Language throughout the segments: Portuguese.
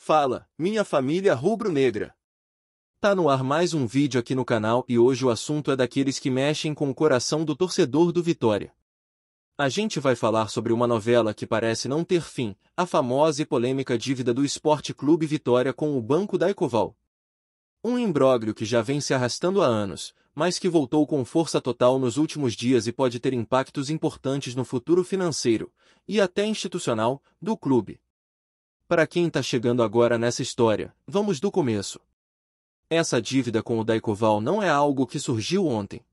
Fala, minha família rubro-negra! Tá no ar mais um vídeo aqui no canal e hoje o assunto é daqueles que mexem com o coração do torcedor do Vitória. A gente vai falar sobre uma novela que parece não ter fim, a famosa e polêmica dívida do Sport Clube Vitória com o Banco Daykoval. Um imbróglio que já vem se arrastando há anos, mas que voltou com força total nos últimos dias e pode ter impactos importantes no futuro financeiro, e até institucional, do clube. Para quem está chegando agora nessa história, vamos do começo. Essa dívida com o Daykoval não é algo que surgiu ontem.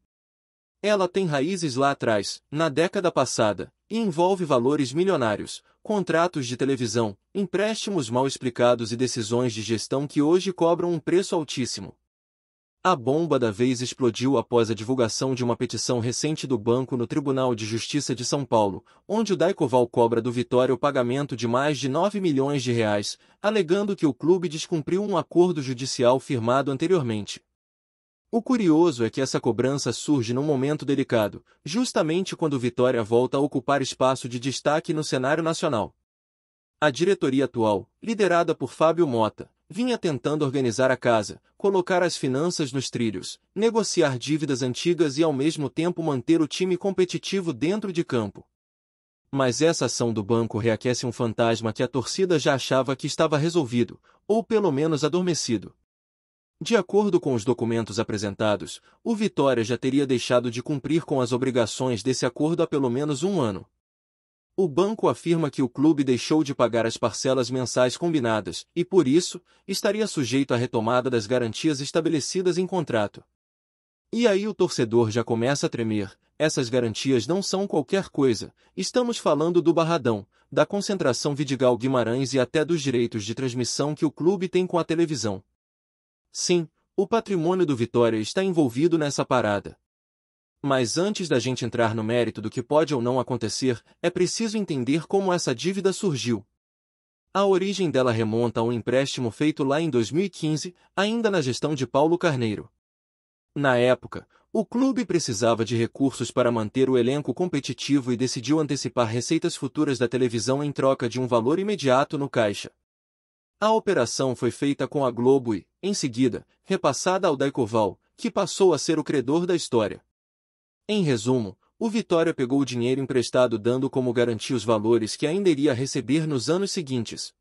Ela tem raízes lá atrás, na década passada, e envolve valores milionários, contratos de televisão, empréstimos mal explicados e decisões de gestão que hoje cobram um preço altíssimo. A bomba da vez explodiu após a divulgação de uma petição recente do banco no Tribunal de Justiça de São Paulo, onde o Daykoval cobra do Vitória o pagamento de mais de 9 milhões de reais, alegando que o clube descumpriu um acordo judicial firmado anteriormente. O curioso é que essa cobrança surge num momento delicado, justamente quando o Vitória volta a ocupar espaço de destaque no cenário nacional. A diretoria atual, liderada por Fábio Motta, vinha tentando organizar a casa, colocar as finanças nos trilhos, negociar dívidas antigas e ao mesmo tempo manter o time competitivo dentro de campo. Mas essa ação do banco reaquece um fantasma que a torcida já achava que estava resolvido, ou pelo menos adormecido. De acordo com os documentos apresentados, o Vitória já teria deixado de cumprir com as obrigações desse acordo há pelo menos um ano. O banco afirma que o clube deixou de pagar as parcelas mensais combinadas e, por isso, estaria sujeito à retomada das garantias estabelecidas em contrato. E aí o torcedor já começa a tremer. Essas garantias não são qualquer coisa. Estamos falando do Barradão, da concentração Vidigal Guimarães e até dos direitos de transmissão que o clube tem com a televisão. Sim, o patrimônio do Vitória está envolvido nessa parada. Mas antes da gente entrar no mérito do que pode ou não acontecer, é preciso entender como essa dívida surgiu. A origem dela remonta a um empréstimo feito lá em 2015, ainda na gestão de Paulo Carneiro. Na época, o clube precisava de recursos para manter o elenco competitivo e decidiu antecipar receitas futuras da televisão em troca de um valor imediato no caixa. A operação foi feita com a Globo e, em seguida, repassada ao Daykoval, que passou a ser o credor da história. Em resumo, o Vitória pegou o dinheiro emprestado dando como garantia os valores que ainda iria receber nos anos seguintes.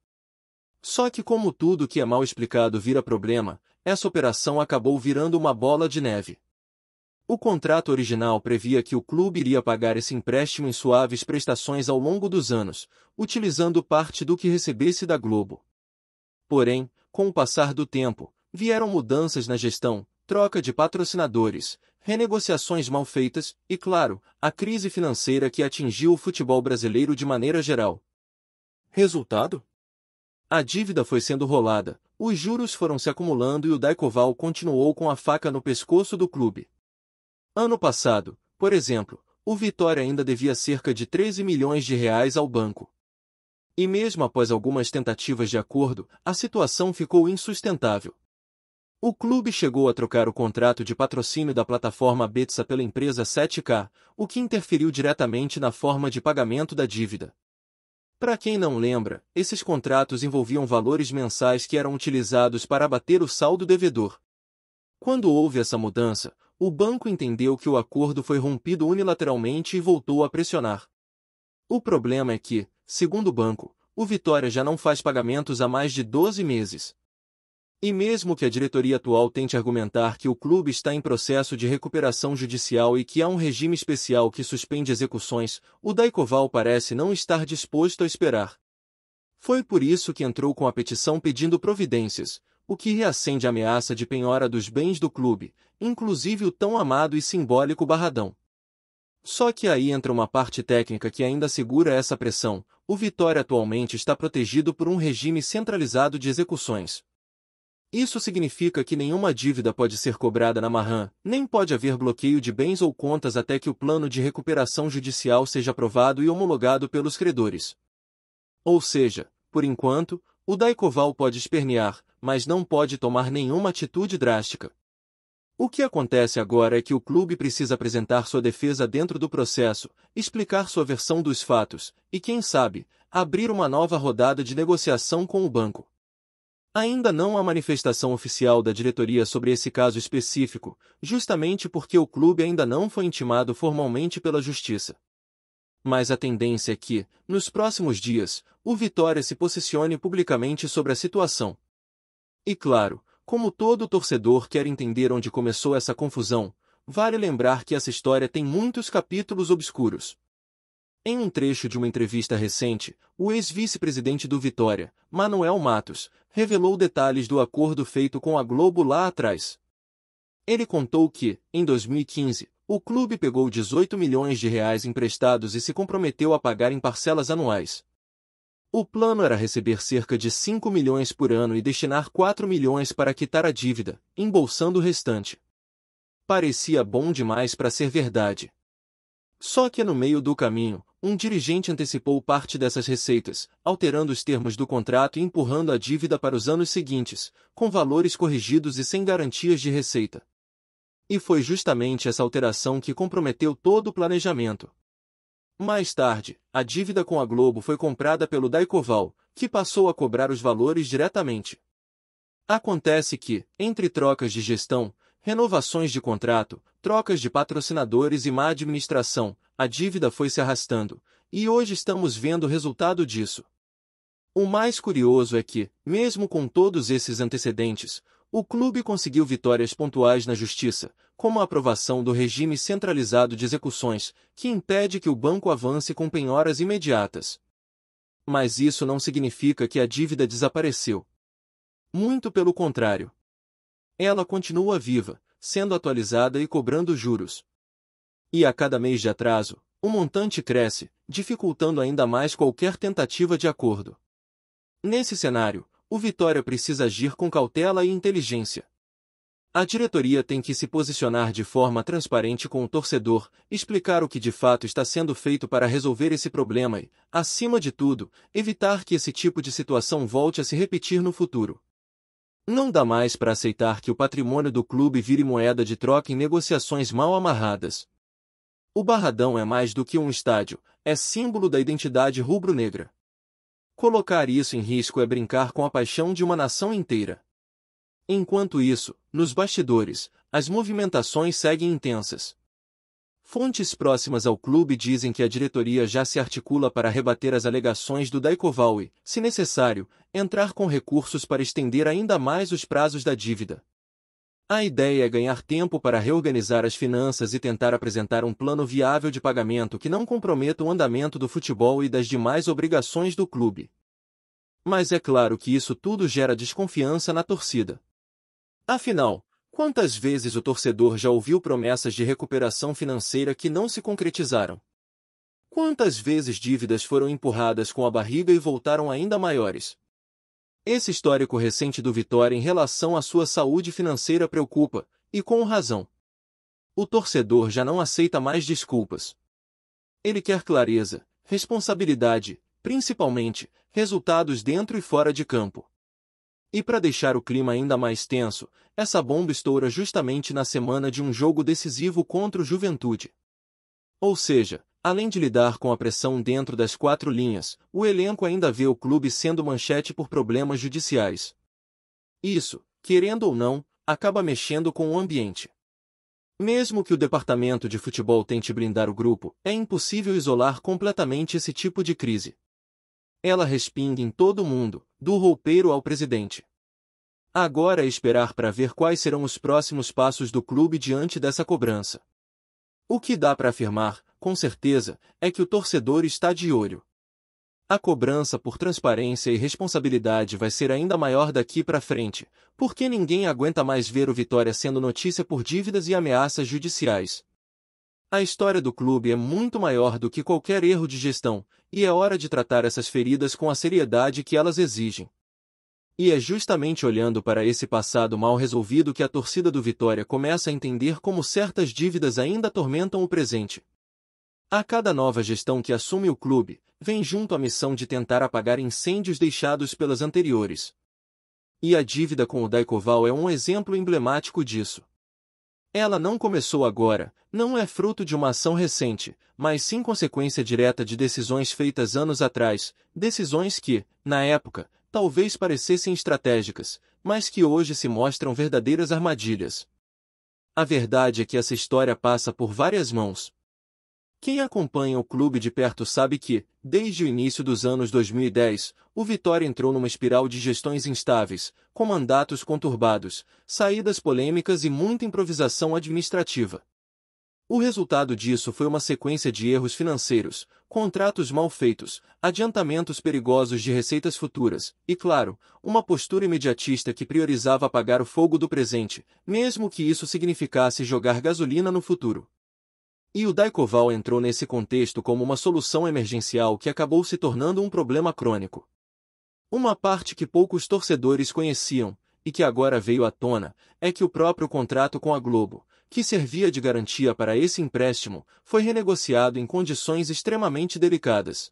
Só que como tudo que é mal explicado vira problema, essa operação acabou virando uma bola de neve. O contrato original previa que o clube iria pagar esse empréstimo em suaves prestações ao longo dos anos, utilizando parte do que recebesse da Globo. Porém, com o passar do tempo, vieram mudanças na gestão, troca de patrocinadores, renegociações mal feitas e, claro, a crise financeira que atingiu o futebol brasileiro de maneira geral. Resultado? A dívida foi sendo rolada, os juros foram se acumulando e o Daykoval continuou com a faca no pescoço do clube. Ano passado, por exemplo, o Vitória ainda devia cerca de 13 milhões de reais ao banco. E mesmo após algumas tentativas de acordo, a situação ficou insustentável. O clube chegou a trocar o contrato de patrocínio da plataforma Betsa pela empresa 7K, o que interferiu diretamente na forma de pagamento da dívida. Para quem não lembra, esses contratos envolviam valores mensais que eram utilizados para abater o saldo devedor. Quando houve essa mudança, o banco entendeu que o acordo foi rompido unilateralmente e voltou a pressionar. O problema é que, segundo o banco, o Vitória já não faz pagamentos há mais de 12 meses. E mesmo que a diretoria atual tente argumentar que o clube está em processo de recuperação judicial e que há um regime especial que suspende execuções, o Daykoval parece não estar disposto a esperar. Foi por isso que entrou com a petição pedindo providências, o que reacende a ameaça de penhora dos bens do clube, inclusive o tão amado e simbólico Barradão. Só que aí entra uma parte técnica que ainda segura essa pressão. O Vitória atualmente está protegido por um regime centralizado de execuções. Isso significa que nenhuma dívida pode ser cobrada na Marram, nem pode haver bloqueio de bens ou contas até que o plano de recuperação judicial seja aprovado e homologado pelos credores. Ou seja, por enquanto, o Daykoval pode espernear, mas não pode tomar nenhuma atitude drástica. O que acontece agora é que o clube precisa apresentar sua defesa dentro do processo, explicar sua versão dos fatos, e quem sabe, abrir uma nova rodada de negociação com o banco. Ainda não há manifestação oficial da diretoria sobre esse caso específico, justamente porque o clube ainda não foi intimado formalmente pela Justiça. Mas a tendência é que, nos próximos dias, o Vitória se posicione publicamente sobre a situação. E claro, como todo torcedor quer entender onde começou essa confusão, vale lembrar que essa história tem muitos capítulos obscuros. Em um trecho de uma entrevista recente, o ex-vice-presidente do Vitória, Manuel Matos, revelou detalhes do acordo feito com a Globo lá atrás. Ele contou que, em 2015, o clube pegou 18 milhões de reais emprestados e se comprometeu a pagar em parcelas anuais. O plano era receber cerca de 5 milhões por ano e destinar 4 milhões para quitar a dívida, embolsando o restante. Parecia bom demais para ser verdade. Só que no meio do caminho, um dirigente antecipou parte dessas receitas, alterando os termos do contrato e empurrando a dívida para os anos seguintes, com valores corrigidos e sem garantias de receita. E foi justamente essa alteração que comprometeu todo o planejamento. Mais tarde, a dívida com a Globo foi comprada pelo Daicoval, que passou a cobrar os valores diretamente. Acontece que, entre trocas de gestão, renovações de contrato, trocas de patrocinadores e má administração, a dívida foi se arrastando, e hoje estamos vendo o resultado disso. O mais curioso é que, mesmo com todos esses antecedentes, o clube conseguiu vitórias pontuais na justiça, como a aprovação do regime centralizado de execuções, que impede que o banco avance com penhoras imediatas. Mas isso não significa que a dívida desapareceu. Muito pelo contrário. Ela continua viva, sendo atualizada e cobrando juros. E a cada mês de atraso, o montante cresce, dificultando ainda mais qualquer tentativa de acordo. Nesse cenário, o Vitória precisa agir com cautela e inteligência. A diretoria tem que se posicionar de forma transparente com o torcedor, explicar o que de fato está sendo feito para resolver esse problema e, acima de tudo, evitar que esse tipo de situação volte a se repetir no futuro. Não dá mais para aceitar que o patrimônio do clube vire moeda de troca em negociações mal amarradas. O Barradão é mais do que um estádio, é símbolo da identidade rubro-negra. Colocar isso em risco é brincar com a paixão de uma nação inteira. Enquanto isso, nos bastidores, as movimentações seguem intensas. Fontes próximas ao clube dizem que a diretoria já se articula para rebater as alegações do Daicoval e, se necessário, entrar com recursos para estender ainda mais os prazos da dívida. A ideia é ganhar tempo para reorganizar as finanças e tentar apresentar um plano viável de pagamento que não comprometa o andamento do futebol e das demais obrigações do clube. Mas é claro que isso tudo gera desconfiança na torcida. Afinal, quantas vezes o torcedor já ouviu promessas de recuperação financeira que não se concretizaram? Quantas vezes dívidas foram empurradas com a barriga e voltaram ainda maiores? Esse histórico recente do Vitória em relação à sua saúde financeira preocupa, e com razão. O torcedor já não aceita mais desculpas. Ele quer clareza, responsabilidade, principalmente, resultados dentro e fora de campo. E para deixar o clima ainda mais tenso, essa bomba estoura justamente na semana de um jogo decisivo contra o Juventude. Ou seja, além de lidar com a pressão dentro das quatro linhas, o elenco ainda vê o clube sendo manchete por problemas judiciais. Isso, querendo ou não, acaba mexendo com o ambiente. Mesmo que o departamento de futebol tente blindar o grupo, é impossível isolar completamente esse tipo de crise. Ela respinga em todo mundo, do roupeiro ao presidente. Agora é esperar para ver quais serão os próximos passos do clube diante dessa cobrança. O que dá para afirmar, com certeza, é que o torcedor está de olho. A cobrança por transparência e responsabilidade vai ser ainda maior daqui para frente, porque ninguém aguenta mais ver o Vitória sendo notícia por dívidas e ameaças judiciais. A história do clube é muito maior do que qualquer erro de gestão, e é hora de tratar essas feridas com a seriedade que elas exigem. E é justamente olhando para esse passado mal resolvido que a torcida do Vitória começa a entender como certas dívidas ainda atormentam o presente. A cada nova gestão que assume o clube, vem junto a missão de tentar apagar incêndios deixados pelas anteriores. E a dívida com o Daicoval é um exemplo emblemático disso. Ela não começou agora, não é fruto de uma ação recente, mas sim consequência direta de decisões feitas anos atrás, decisões que, na época, talvez parecessem estratégicas, mas que hoje se mostram verdadeiras armadilhas. A verdade é que essa história passa por várias mãos. Quem acompanha o clube de perto sabe que, desde o início dos anos 2010, o Vitória entrou numa espiral de gestões instáveis, com mandatos conturbados, saídas polêmicas e muita improvisação administrativa. O resultado disso foi uma sequência de erros financeiros, contratos mal feitos, adiantamentos perigosos de receitas futuras e, claro, uma postura imediatista que priorizava apagar o fogo do presente, mesmo que isso significasse jogar gasolina no futuro. E o Daykoval entrou nesse contexto como uma solução emergencial que acabou se tornando um problema crônico. Uma parte que poucos torcedores conheciam, e que agora veio à tona, é que o próprio contrato com a Globo, que servia de garantia para esse empréstimo, foi renegociado em condições extremamente delicadas.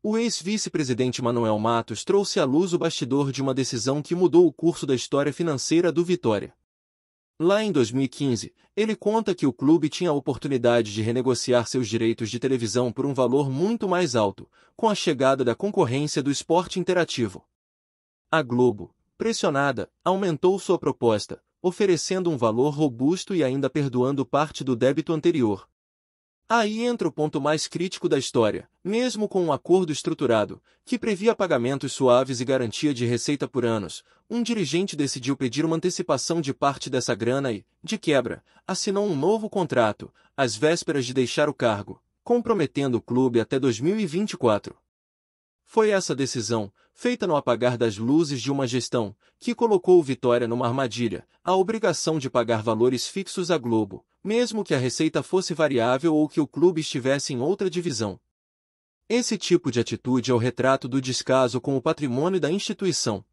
O ex-vice-presidente Manuel Matos trouxe à luz o bastidor de uma decisão que mudou o curso da história financeira do Vitória. Lá em 2015, ele conta que o clube tinha a oportunidade de renegociar seus direitos de televisão por um valor muito mais alto, com a chegada da concorrência do esporte interativo. A Globo, pressionada, aumentou sua proposta, oferecendo um valor robusto e ainda perdoando parte do débito anterior. Aí entra o ponto mais crítico da história, mesmo com um acordo estruturado, que previa pagamentos suaves e garantia de receita por anos, um dirigente decidiu pedir uma antecipação de parte dessa grana e, de quebra, assinou um novo contrato, às vésperas de deixar o cargo, comprometendo o clube até 2024. Foi essa decisão, feita no apagar das luzes de uma gestão, que colocou o Vitória numa armadilha, a obrigação de pagar valores fixos à Globo, mesmo que a receita fosse variável ou que o clube estivesse em outra divisão. Esse tipo de atitude é o retrato do descaso com o patrimônio da instituição.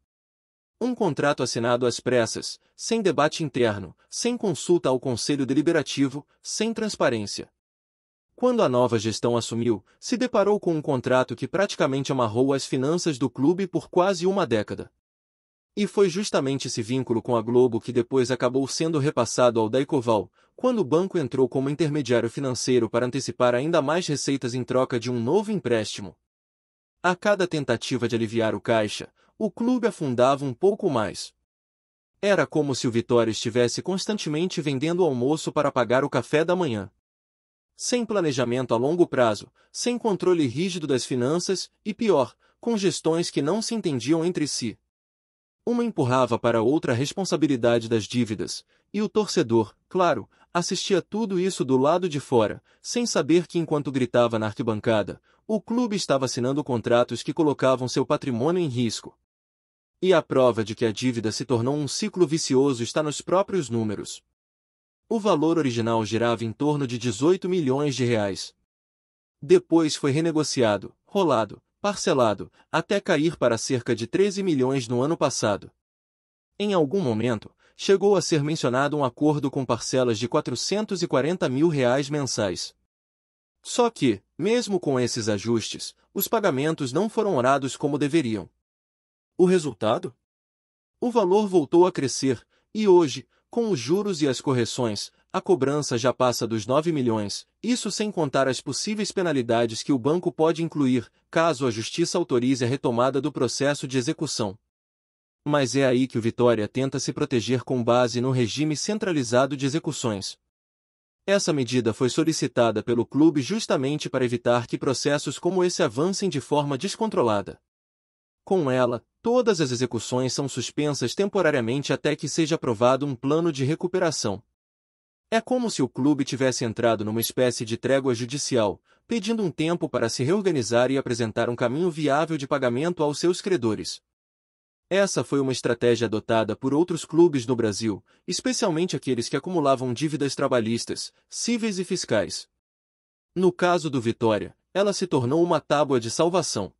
Um contrato assinado às pressas, sem debate interno, sem consulta ao Conselho Deliberativo, sem transparência. Quando a nova gestão assumiu, se deparou com um contrato que praticamente amarrou as finanças do clube por quase uma década. E foi justamente esse vínculo com a Globo que depois acabou sendo repassado ao Daykoval, quando o banco entrou como intermediário financeiro para antecipar ainda mais receitas em troca de um novo empréstimo. A cada tentativa de aliviar o caixa, o clube afundava um pouco mais. Era como se o Vitória estivesse constantemente vendendo o almoço para pagar o café da manhã. Sem planejamento a longo prazo, sem controle rígido das finanças e, pior, com gestões que não se entendiam entre si. Uma empurrava para outra a responsabilidade das dívidas, e o torcedor, claro, assistia tudo isso do lado de fora, sem saber que enquanto gritava na arquibancada, o clube estava assinando contratos que colocavam seu patrimônio em risco. E a prova de que a dívida se tornou um ciclo vicioso está nos próprios números. O valor original girava em torno de 18 milhões de reais. Depois foi renegociado, rolado, parcelado, até cair para cerca de 13 milhões no ano passado. Em algum momento, chegou a ser mencionado um acordo com parcelas de 440 mil reais mensais. Só que, mesmo com esses ajustes, os pagamentos não foram honorados como deveriam. O resultado? O valor voltou a crescer, e hoje, com os juros e as correções, a cobrança já passa dos 9 milhões, isso sem contar as possíveis penalidades que o banco pode incluir, caso a Justiça autorize a retomada do processo de execução. Mas é aí que o Vitória tenta se proteger com base no regime centralizado de execuções. Essa medida foi solicitada pelo clube justamente para evitar que processos como esse avancem de forma descontrolada. Com ela, todas as execuções são suspensas temporariamente até que seja aprovado um plano de recuperação. É como se o clube tivesse entrado numa espécie de trégua judicial, pedindo um tempo para se reorganizar e apresentar um caminho viável de pagamento aos seus credores. Essa foi uma estratégia adotada por outros clubes no Brasil, especialmente aqueles que acumulavam dívidas trabalhistas, cíveis e fiscais. No caso do Vitória, ela se tornou uma tábua de salvação.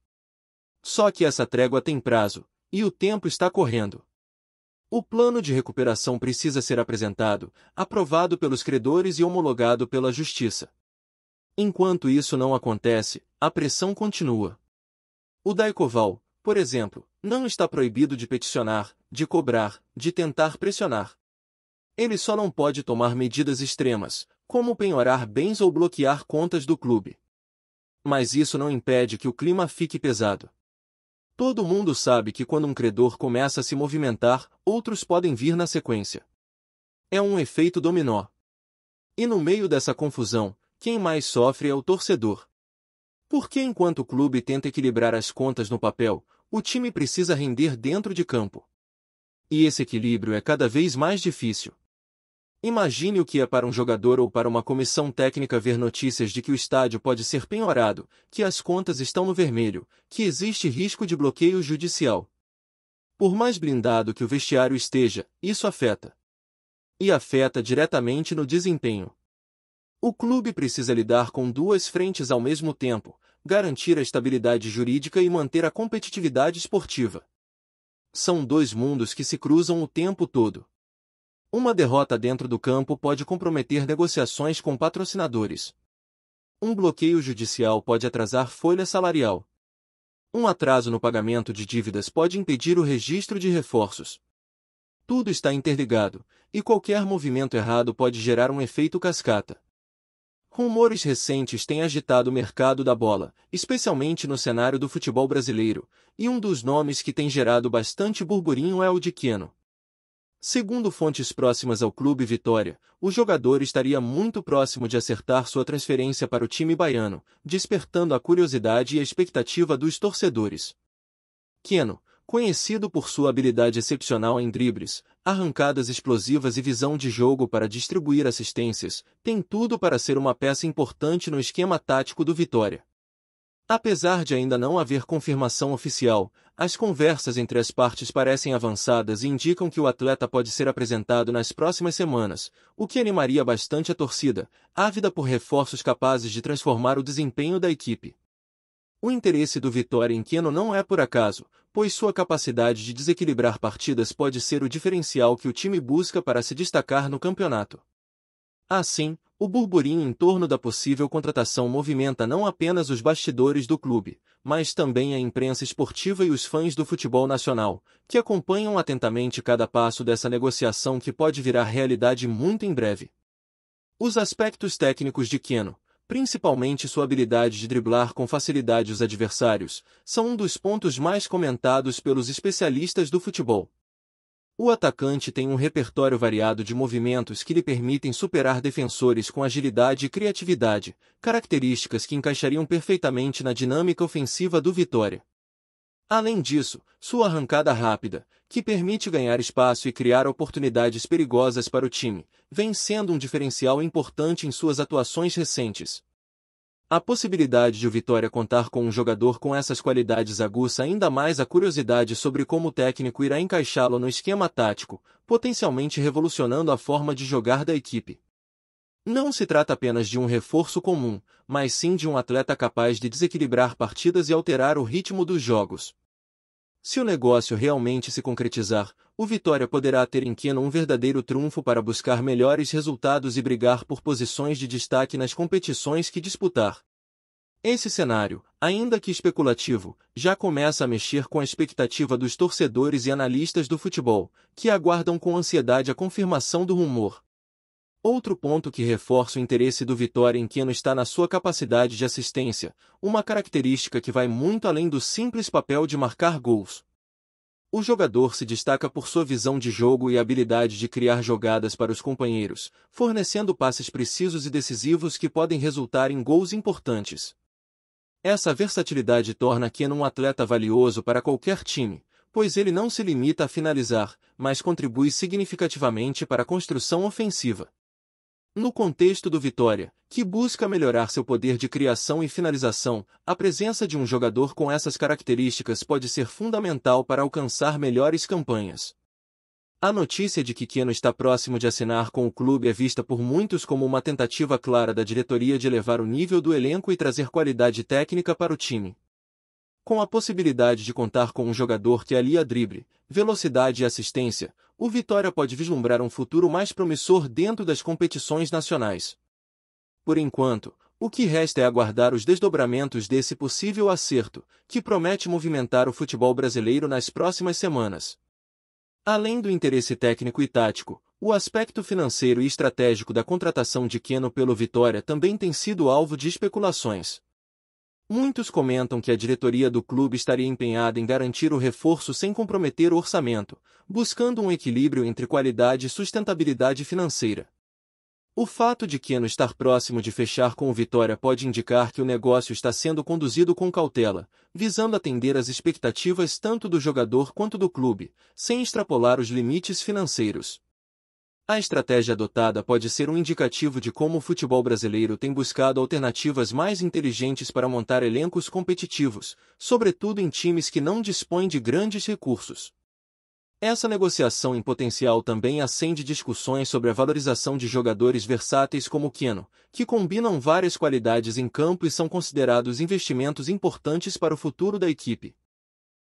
Só que essa trégua tem prazo, e o tempo está correndo. O plano de recuperação precisa ser apresentado, aprovado pelos credores e homologado pela Justiça. Enquanto isso não acontece, a pressão continua. O Daykoval, por exemplo, não está proibido de peticionar, de cobrar, de tentar pressionar. Ele só não pode tomar medidas extremas, como penhorar bens ou bloquear contas do clube. Mas isso não impede que o clima fique pesado. Todo mundo sabe que quando um credor começa a se movimentar, outros podem vir na sequência. É um efeito dominó. E no meio dessa confusão, quem mais sofre é o torcedor. Porque enquanto o clube tenta equilibrar as contas no papel, o time precisa render dentro de campo. E esse equilíbrio é cada vez mais difícil. Imagine o que é para um jogador ou para uma comissão técnica ver notícias de que o estádio pode ser penhorado, que as contas estão no vermelho, que existe risco de bloqueio judicial. Por mais blindado que o vestiário esteja, isso afeta. E afeta diretamente no desempenho. O clube precisa lidar com duas frentes ao mesmo tempo, garantir a estabilidade jurídica e manter a competitividade esportiva. São dois mundos que se cruzam o tempo todo. Uma derrota dentro do campo pode comprometer negociações com patrocinadores. Um bloqueio judicial pode atrasar folha salarial. Um atraso no pagamento de dívidas pode impedir o registro de reforços. Tudo está interligado, e qualquer movimento errado pode gerar um efeito cascata. Rumores recentes têm agitado o mercado da bola, especialmente no cenário do futebol brasileiro, e um dos nomes que tem gerado bastante burburinho é o de Keno. Segundo fontes próximas ao Clube Vitória, o jogador estaria muito próximo de acertar sua transferência para o time baiano, despertando a curiosidade e a expectativa dos torcedores. Keno, conhecido por sua habilidade excepcional em dribles, arrancadas explosivas e visão de jogo para distribuir assistências, tem tudo para ser uma peça importante no esquema tático do Vitória. Apesar de ainda não haver confirmação oficial, as conversas entre as partes parecem avançadas e indicam que o atleta pode ser apresentado nas próximas semanas, o que animaria bastante a torcida, ávida por reforços capazes de transformar o desempenho da equipe. O interesse do Vitória em Keno não é por acaso, pois sua capacidade de desequilibrar partidas pode ser o diferencial que o time busca para se destacar no campeonato. Assim, o burburinho em torno da possível contratação movimenta não apenas os bastidores do clube, mas também a imprensa esportiva e os fãs do futebol nacional, que acompanham atentamente cada passo dessa negociação que pode virar realidade muito em breve. Os aspectos técnicos de Keno, principalmente sua habilidade de driblar com facilidade os adversários, são um dos pontos mais comentados pelos especialistas do futebol. O atacante tem um repertório variado de movimentos que lhe permitem superar defensores com agilidade e criatividade, características que encaixariam perfeitamente na dinâmica ofensiva do Vitória. Além disso, sua arrancada rápida, que permite ganhar espaço e criar oportunidades perigosas para o time, vem sendo um diferencial importante em suas atuações recentes. A possibilidade de o Vitória contar com um jogador com essas qualidades aguça ainda mais a curiosidade sobre como o técnico irá encaixá-lo no esquema tático, potencialmente revolucionando a forma de jogar da equipe. Não se trata apenas de um reforço comum, mas sim de um atleta capaz de desequilibrar partidas e alterar o ritmo dos jogos. Se o negócio realmente se concretizar, o Vitória poderá ter em Keno um verdadeiro trunfo para buscar melhores resultados e brigar por posições de destaque nas competições que disputar. Esse cenário, ainda que especulativo, já começa a mexer com a expectativa dos torcedores e analistas do futebol, que aguardam com ansiedade a confirmação do rumor. Outro ponto que reforça o interesse do Vitória em Keno está na sua capacidade de assistência, uma característica que vai muito além do simples papel de marcar gols. O jogador se destaca por sua visão de jogo e habilidade de criar jogadas para os companheiros, fornecendo passes precisos e decisivos que podem resultar em gols importantes. Essa versatilidade torna Keno um atleta valioso para qualquer time, pois ele não se limita a finalizar, mas contribui significativamente para a construção ofensiva. No contexto do Vitória, que busca melhorar seu poder de criação e finalização, a presença de um jogador com essas características pode ser fundamental para alcançar melhores campanhas. A notícia de que Keno está próximo de assinar com o clube é vista por muitos como uma tentativa clara da diretoria de elevar o nível do elenco e trazer qualidade técnica para o time. Com a possibilidade de contar com um jogador que alia drible, velocidade e assistência, o Vitória pode vislumbrar um futuro mais promissor dentro das competições nacionais. Por enquanto, o que resta é aguardar os desdobramentos desse possível acerto, que promete movimentar o futebol brasileiro nas próximas semanas. Além do interesse técnico e tático, o aspecto financeiro e estratégico da contratação de Keno pelo Vitória também tem sido alvo de especulações. Muitos comentam que a diretoria do clube estaria empenhada em garantir o reforço sem comprometer o orçamento, buscando um equilíbrio entre qualidade e sustentabilidade financeira. O fato de Keno estar próximo de fechar com o Vitória pode indicar que o negócio está sendo conduzido com cautela, visando atender às expectativas tanto do jogador quanto do clube, sem extrapolar os limites financeiros. A estratégia adotada pode ser um indicativo de como o futebol brasileiro tem buscado alternativas mais inteligentes para montar elencos competitivos, sobretudo em times que não dispõem de grandes recursos. Essa negociação em potencial também acende discussões sobre a valorização de jogadores versáteis como Keno, que combinam várias qualidades em campo e são considerados investimentos importantes para o futuro da equipe.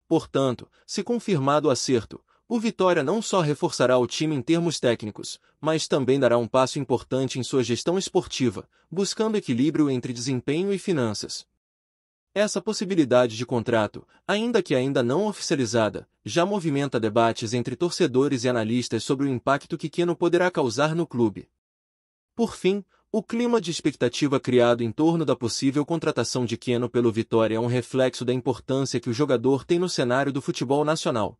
Portanto, se confirmado o acerto, o Vitória não só reforçará o time em termos técnicos, mas também dará um passo importante em sua gestão esportiva, buscando equilíbrio entre desempenho e finanças. Essa possibilidade de contrato, ainda não oficializada, já movimenta debates entre torcedores e analistas sobre o impacto que Keno poderá causar no clube. Por fim, o clima de expectativa criado em torno da possível contratação de Keno pelo Vitória é um reflexo da importância que o jogador tem no cenário do futebol nacional.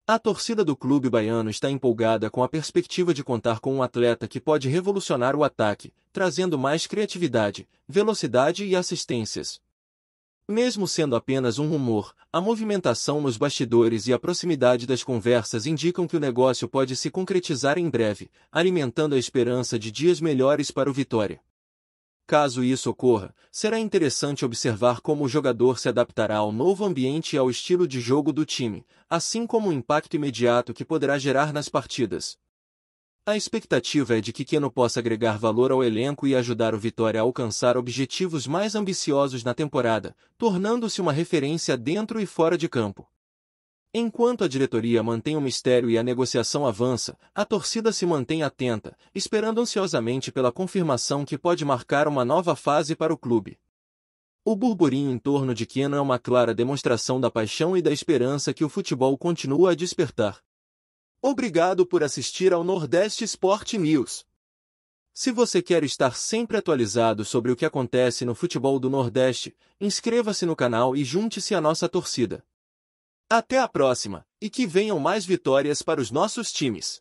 A torcida do clube baiano está empolgada com a perspectiva de contar com um atleta que pode revolucionar o ataque, trazendo mais criatividade, velocidade e assistências. Mesmo sendo apenas um rumor, a movimentação nos bastidores e a proximidade das conversas indicam que o negócio pode se concretizar em breve, alimentando a esperança de dias melhores para o Vitória. Caso isso ocorra, será interessante observar como o jogador se adaptará ao novo ambiente e ao estilo de jogo do time, assim como o impacto imediato que poderá gerar nas partidas. A expectativa é de que Keno possa agregar valor ao elenco e ajudar o Vitória a alcançar objetivos mais ambiciosos na temporada, tornando-se uma referência dentro e fora de campo. Enquanto a diretoria mantém o mistério e a negociação avança, a torcida se mantém atenta, esperando ansiosamente pela confirmação que pode marcar uma nova fase para o clube. O burburinho em torno de Keno é uma clara demonstração da paixão e da esperança que o futebol continua a despertar. Obrigado por assistir ao Nordeste Sport News. Se você quer estar sempre atualizado sobre o que acontece no futebol do Nordeste, inscreva-se no canal e junte-se à nossa torcida. Até a próxima, e que venham mais vitórias para os nossos times.